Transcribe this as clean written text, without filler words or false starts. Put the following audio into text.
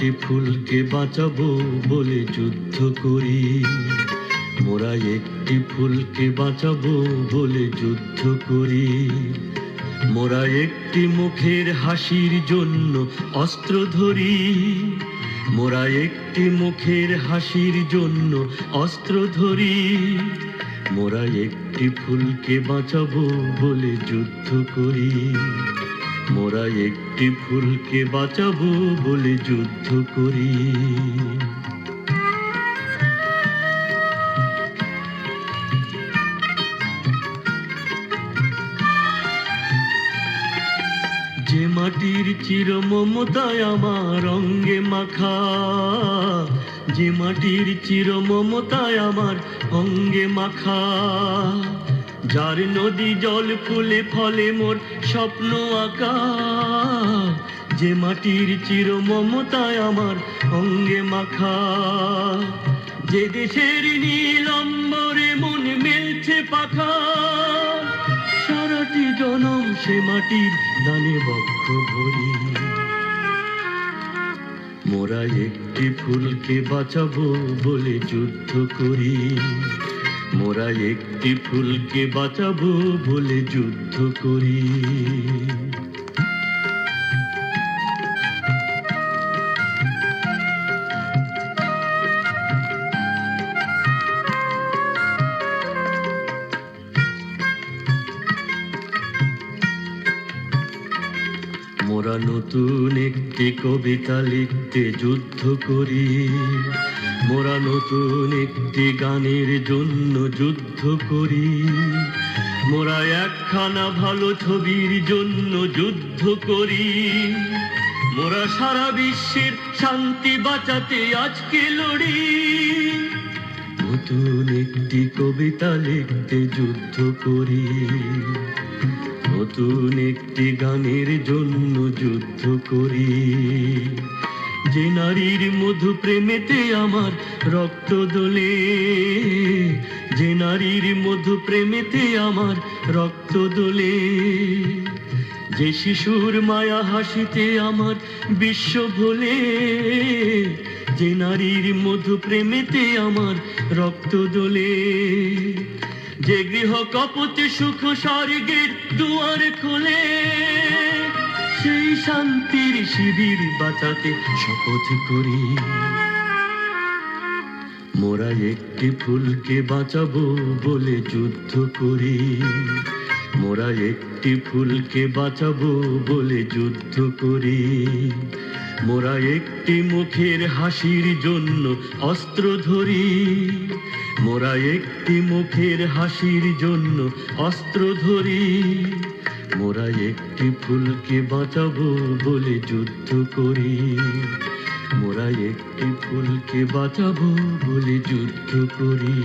একটি ফুলকে বাঁচাবো বলে যুদ্ধ করি। মোরা একটি ফুলকে বাঁচাবো বলে যুদ্ধ করি। মোরা একটি মুখের হাসির জন্য অস্ত্র ধরি। মোরা একটি মুখের হাসির জন্য অস্ত্র ধরি। মোরা একটি ফুলকে বাঁচাবো বলে যুদ্ধ করি। মোরা একটি ফুলকে বাঁচাবো বলে যুদ্ধ করি। যে মাটির চির মমতায় আমার অঙ্গে মাখা, যে মাটির চির মমতায় আমার অঙ্গে মাখা, যার নদী জল ফুলে ফলে মোর স্বপ্ন আঁকা। যে মাটির চির মমতায় আমার অঙ্গে মাখা, যে দেশের নীল অম্বরে মন মেলছে পাখা, সারাটি জনম সে মাটির দানে বক্ষ ভরি। মোরা একটি ফুলকে বাঁচাবো বলে যুদ্ধ করি। মোরা একটি ফুলকে বাঁচাবো বলে যুদ্ধ করি। মোরা নতুন একটি কবিতা লিখতে যুদ্ধ করি। মোরা নতুন একটি গানের জন্য যুদ্ধ করি। মোরা একখানা ভালো ছবির জন্য যুদ্ধ করি। মোরা সারা বিশ্বের শান্তি বাঁচাতে আজকে লড়ি। নতুন একটি কবিতা লিখতে যুদ্ধ করি। নতুন একটি গানের জন্য যুদ্ধ করি। যে নারীর মধু প্রেমেতে আমার রক্ত দোলে, যে নারীর মধু প্রেমেতে আমার রক্ত দোলে, যে শিশুর মায়া হাসিতে আমার বিশ্ব ভোলে, যে নারীর মধু প্রেমেতে আমার রক্ত দোলে, যে গৃহ কপতে সুখ স্বর্গের দুয়ার খোলে, সেই শান্তির শিবির বাঁচাতে শপথ করি। মোরা একটি ফুলকে বাঁচাবো বলে যুদ্ধ করি। মোরা একটি ফুলকে বাঁচাবো বলে যুদ্ধ করি। মোরা একটি মুখের হাসির জন্য অস্ত্র ধরি। মোরা একটি মুখের হাসির জন্য অস্ত্র ধরি। মোরা একটি ফুলকে বাঁচাবো বলে যুদ্ধ করি। মোরা একটি ফুলকে বাঁচাবো বলে যুদ্ধ করি।